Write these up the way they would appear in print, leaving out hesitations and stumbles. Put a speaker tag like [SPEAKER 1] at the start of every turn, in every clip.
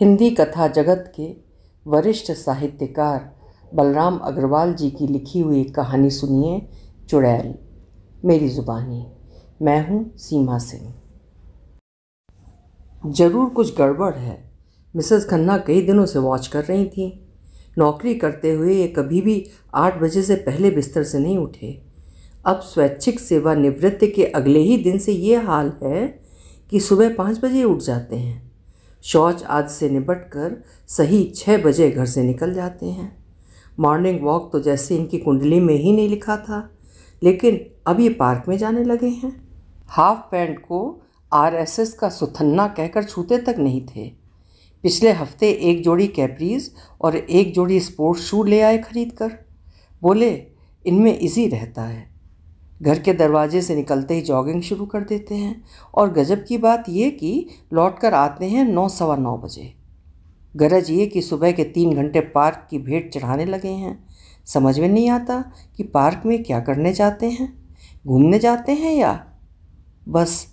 [SPEAKER 1] हिंदी कथा जगत के वरिष्ठ साहित्यकार बलराम अग्रवाल जी की लिखी हुई कहानी सुनिए चुड़ैल। मेरी ज़ुबानी। मैं हूँ सीमा सिंह। ज़रूर कुछ गड़बड़ है। मिसेस खन्ना कई दिनों से वॉच कर रही थी। नौकरी करते हुए ये कभी भी 8 बजे से पहले बिस्तर से नहीं उठे। अब स्वैच्छिक सेवानिवृत्ति के अगले ही दिन से ये हाल है कि सुबह 5 बजे उठ जाते हैं। शौच आदि से निपट कर सही 6 बजे घर से निकल जाते हैं। मॉर्निंग वॉक तो जैसे इनकी कुंडली में ही नहीं लिखा था, लेकिन अब ये पार्क में जाने लगे हैं। हाफ पैंट को आरएसएस का सुथन्ना कहकर छूते तक नहीं थे। पिछले हफ्ते एक जोड़ी कैप्रीज और एक जोड़ी स्पोर्ट्स शू ले आए खरीद कर। बोले इनमें इजी रहता है। घर के दरवाजे से निकलते ही जॉगिंग शुरू कर देते हैं और गजब की बात यह कि लौट कर आते हैं 9 सवा 9 बजे। गरज ये कि सुबह के 3 घंटे पार्क की भेंट चढ़ाने लगे हैं। समझ में नहीं आता कि पार्क में क्या करने जाते हैं, घूमने जाते हैं या बस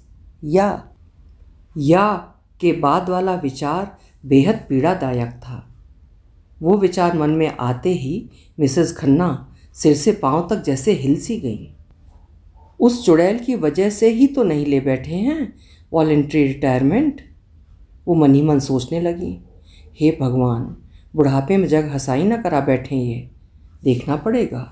[SPEAKER 1] या के बाद वाला विचार बेहद पीड़ादायक था। वो विचार मन में आते ही मिसेस खन्ना सिर से पांव तक जैसे हिल सी गई। उस चुड़ैल की वजह से ही तो नहीं ले बैठे हैं वॉलंटरी रिटायरमेंट। वो मन ही मन सोचने लगी, हे भगवान, बुढ़ापे में जग हंसाई न करा बैठे, ये देखना पड़ेगा।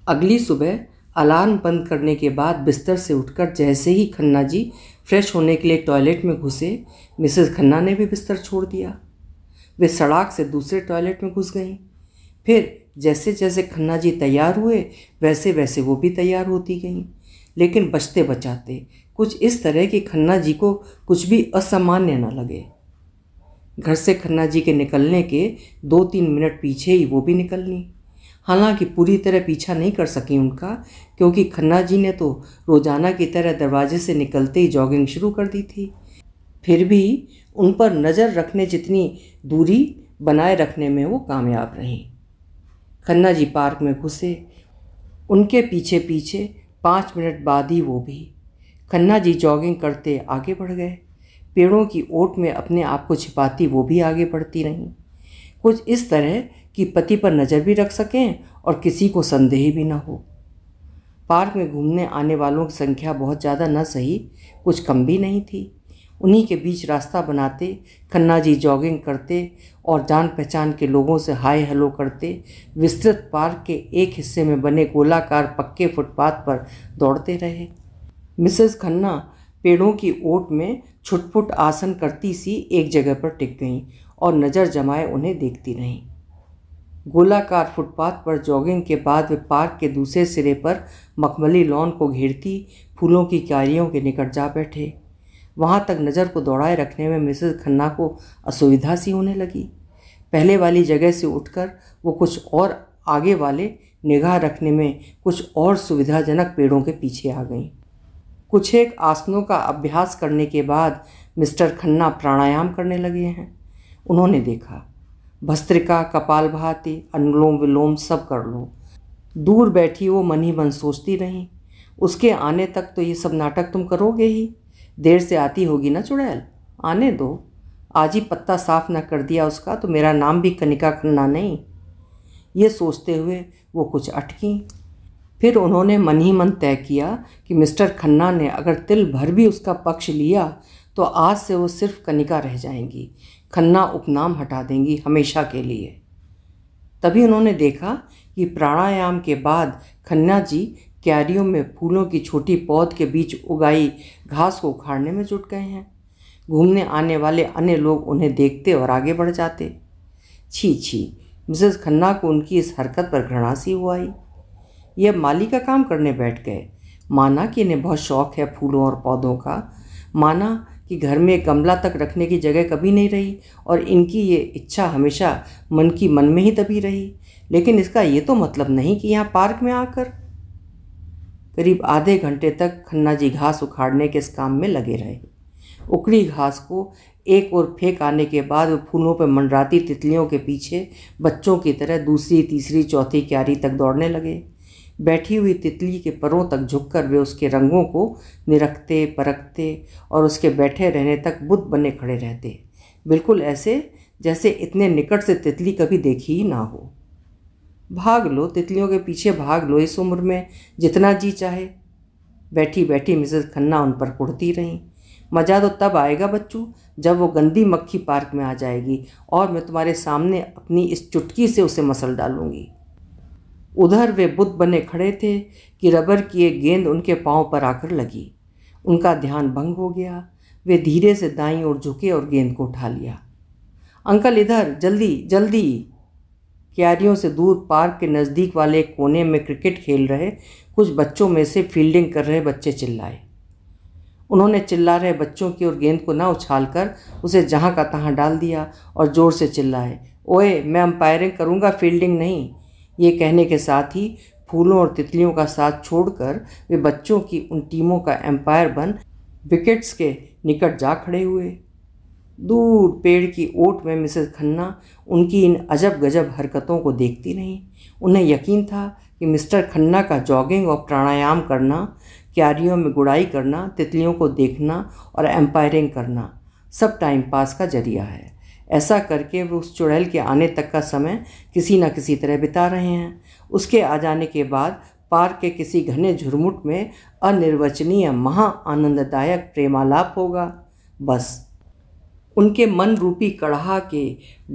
[SPEAKER 1] अगली सुबह अलार्म बंद करने के बाद बिस्तर से उठकर जैसे ही खन्ना जी फ्रेश होने के लिए टॉयलेट में घुसे, मिसेस खन्ना ने भी बिस्तर छोड़ दिया। वे सड़क से दूसरे टॉयलेट में घुस गईं। फिर जैसे जैसे खन्ना जी तैयार हुए वैसे वैसे वो भी तैयार होती गईं, लेकिन बचते बचाते कुछ इस तरह कि खन्ना जी को कुछ भी असामान्य न लगे। घर से खन्ना जी के निकलने के 2-3 मिनट पीछे ही वो भी निकलनी। हालांकि पूरी तरह पीछा नहीं कर सकी उनका, क्योंकि खन्ना जी ने तो रोजाना की तरह दरवाजे से निकलते ही जॉगिंग शुरू कर दी थी। फिर भी उन पर नज़र रखने जितनी दूरी बनाए रखने में वो कामयाब रहीं। खन्ना जी पार्क में घुसे, उनके पीछे पीछे 5 मिनट बाद ही वो भी। खन्ना जी जॉगिंग करते आगे बढ़ गए। पेड़ों की ओट में अपने आप को छिपाती वो भी आगे बढ़ती रहीं, कुछ इस तरह कि पति पर नज़र भी रख सकें और किसी को संदेह भी न हो। पार्क में घूमने आने वालों की संख्या बहुत ज़्यादा न सही, कुछ कम भी नहीं थी। उन्हीं के बीच रास्ता बनाते खन्ना जी जॉगिंग करते और जान पहचान के लोगों से हाय हेलो करते विस्तृत पार्क के एक हिस्से में बने गोलाकार पक्के फुटपाथ पर दौड़ते रहे। मिसेस खन्ना पेड़ों की ओट में छुटपुट आसन करती सी एक जगह पर टिक गईं और नज़र जमाए उन्हें देखती रहीं। गोलाकार फुटपाथ पर जॉगिंग के बाद वे पार्क के दूसरे सिरे पर मखमली लॉन को घेरती फूलों की क्यारियों के निकट जा बैठे। वहाँ तक नज़र को दौड़ाए रखने में मिसेस खन्ना को असुविधा सी होने लगी। पहले वाली जगह से उठकर वो कुछ और आगे वाले निगाह रखने में कुछ और सुविधाजनक पेड़ों के पीछे आ गईं। कुछ एक आसनों का अभ्यास करने के बाद मिस्टर खन्ना प्राणायाम करने लगे हैं। उन्होंने देखा, भस्त्रिका, कपालभाति, अनुलोम विलोम सब कर लो। दूर बैठी वो मन ही मन सोचती रहीं, उसके आने तक तो ये सब नाटक तुम करोगे ही। देर से आती होगी ना चुड़ैल, आने दो। आज ही पत्ता साफ न कर दिया उसका तो मेरा नाम भी कनिका खन्ना नहीं। ये सोचते हुए वो कुछ अटकीं। फिर उन्होंने मन ही मन तय किया कि मिस्टर खन्ना ने अगर तिल भर भी उसका पक्ष लिया तो आज से वो सिर्फ कनिका रह जाएंगी। खन्ना उपनाम हटा देंगी हमेशा के लिए। तभी उन्होंने देखा कि प्राणायाम के बाद खन्ना जी क्यारियों में फूलों की छोटी पौध के बीच उगाई घास को उखाड़ने में जुट गए हैं। घूमने आने वाले अन्य लोग उन्हें देखते और आगे बढ़ जाते। छी छी, मिसेस खन्ना को उनकी इस हरकत पर घृणा सी हुआ आई। ये अब माली का काम करने बैठ गए। माना कि इन्हें बहुत शौक है फूलों और पौधों का, माना कि घर में एक गमला तक रखने की जगह कभी नहीं रही और इनकी ये इच्छा हमेशा मन में ही दबी रही, लेकिन इसका ये तो मतलब नहीं कि यहाँ पार्क में आकर। करीब आधे घंटे तक खन्ना जी घास उखाड़ने के इस काम में लगे रहे। उखड़ी घास को एक ओर फेंक आने के बाद वे फूलों पर मंडराती तितलियों के पीछे बच्चों की तरह दूसरी, तीसरी, चौथी क्यारी तक दौड़ने लगे। बैठी हुई तितली के परों तक झुककर वे उसके रंगों को निरखते परखते और उसके बैठे रहने तक बुद्ध बने खड़े रहते, बिल्कुल ऐसे जैसे इतने निकट से तितली कभी देखी ही ना हो। भाग लो, तितलियों के पीछे भाग लो इस उम्र में, जितना जी चाहे। बैठी बैठी मिसेस खन्ना उन पर कुढ़ती रहीं। मज़ा तो तब आएगा बच्चू जब वो गंदी मक्खी पार्क में आ जाएगी और मैं तुम्हारे सामने अपनी इस चुटकी से उसे मसल डालूंगी। उधर वे बुत बने खड़े थे कि रबर की एक गेंद उनके पांव पर आकर लगी। उनका ध्यान भंग हो गया। वे धीरे से दाईं ओर झुके और गेंद को उठा लिया। अंकल इधर, जल्दी जल्दी। क्यारियों से दूर पार्क के नज़दीक वाले एक कोने में क्रिकेट खेल रहे कुछ बच्चों में से फील्डिंग कर रहे बच्चे चिल्लाए। उन्होंने चिल्ला रहे बच्चों की ओर गेंद को न उछालकर उसे जहाँ का तहाँ डाल दिया और ज़ोर से चिल्लाए, ओए मैं अंपायरिंग करूँगा, फील्डिंग नहीं। ये कहने के साथ ही फूलों और तितलियों का साथ छोड़कर वे बच्चों की उन टीमों का एम्पायर बन विकेट्स के निकट जा खड़े हुए। दूर पेड़ की ओट में मिसेस खन्ना उनकी इन अजब गजब हरकतों को देखती रहीं। उन्हें यकीन था कि मिस्टर खन्ना का जॉगिंग और प्राणायाम करना, क्यारियों में गुड़ाई करना, तितलियों को देखना और एम्पायरिंग करना सब टाइम पास का जरिया है। ऐसा करके वो उस चुड़ैल के आने तक का समय किसी न किसी तरह बिता रहे हैं। उसके आ जाने के बाद पार्क के किसी घने झुरमुट में अनिर्वचनीय महा आनंददायक प्रेमालाप होगा। बस उनके मन रूपी कढ़ा के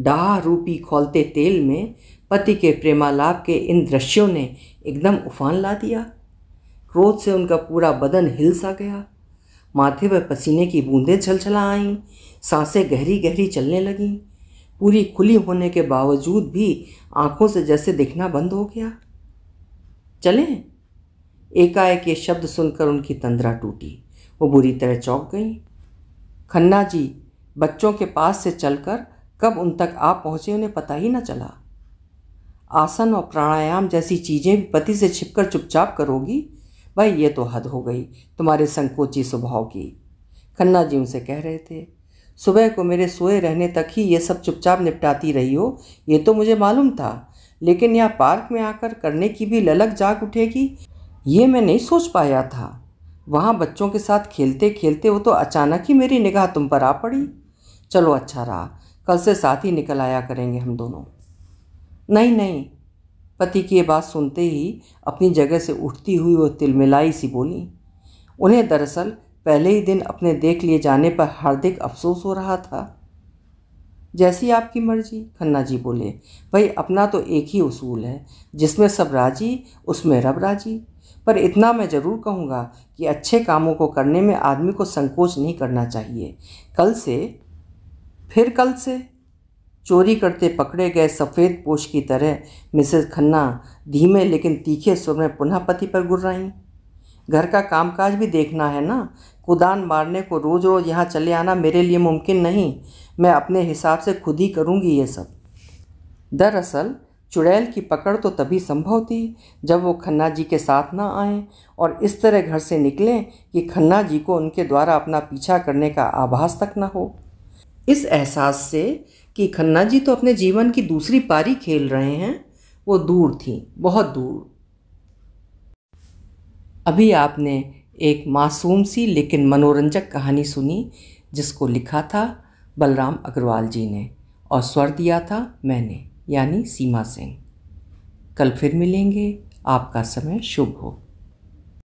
[SPEAKER 1] डाह रूपी खौलते तेल में पति के प्रेमालाप के इन दृश्यों ने एकदम उफान ला दिया। क्रोध से उनका पूरा बदन हिल सा गया। माथे पर पसीने की बूंदें छलछला आईं, सांसें गहरी गहरी चलने लगीं। पूरी खुली होने के बावजूद भी आंखों से जैसे दिखना बंद हो गया। चलें? एकाएक ये शब्द सुनकर उनकी तंद्रा टूटी। वो बुरी तरह चौंक गईं। खन्ना जी बच्चों के पास से चलकर कब उन तक आप पहुँचे उन्हें पता ही न चला। आसन और प्राणायाम जैसी चीज़ें भी पति से छिपकर चुपचाप करोगी? भाई ये तो हद हो गई तुम्हारे संकोची स्वभाव की, खन्ना जी उनसे कह रहे थे। सुबह को मेरे सोए रहने तक ही ये सब चुपचाप निपटाती रही हो, ये तो मुझे मालूम था, लेकिन यहाँ पार्क में आकर करने की भी ललक जाग उठेगी, ये मैं नहीं सोच पाया था। वहाँ बच्चों के साथ खेलते खेलते वो तो अचानक ही मेरी निगाह तुम पर आ पड़ी। चलो अच्छा रहा, कल से साथ ही निकल आया करेंगे हम दोनों। नहीं नहीं, पति की ये बात सुनते ही अपनी जगह से उठती हुई वो तिलमिलाई सी बोली। उन्हें दरअसल पहले ही दिन अपने देख लिए जाने पर हार्दिक अफसोस हो रहा था। जैसी आपकी मर्जी, खन्ना जी बोले। भाई अपना तो एक ही उसूल है, जिसमें सब राजी उसमें रब राजी। पर इतना मैं ज़रूर कहूँगा कि अच्छे कामों को करने में आदमी को संकोच नहीं करना चाहिए। कल से, फिर कल से चोरी करते पकड़े गए सफ़ेद पोश की तरह मिसेस खन्ना धीमे लेकिन तीखे स्वर में पुनः पति पर गुर्राईं। घर का कामकाज भी देखना है ना, कुदान मारने को रोज़ रोज़ यहाँ चले आना मेरे लिए मुमकिन नहीं। मैं अपने हिसाब से खुद ही करूँगी ये सब। दरअसल चुड़ैल की पकड़ तो तभी संभव थी जब वो खन्ना जी के साथ ना आएं और इस तरह घर से निकलें कि खन्ना जी को उनके द्वारा अपना पीछा करने का आभास तक न हो। इस एहसास से कि खन्ना जी तो अपने जीवन की दूसरी पारी खेल रहे हैं, वो दूर थी, बहुत दूर। अभी आपने एक मासूम सी लेकिन मनोरंजक कहानी सुनी, जिसको लिखा था बलराम अग्रवाल जी ने और स्वर दिया था मैंने, यानी सीमा सिंह। कल फिर मिलेंगे। आपका समय शुभ हो।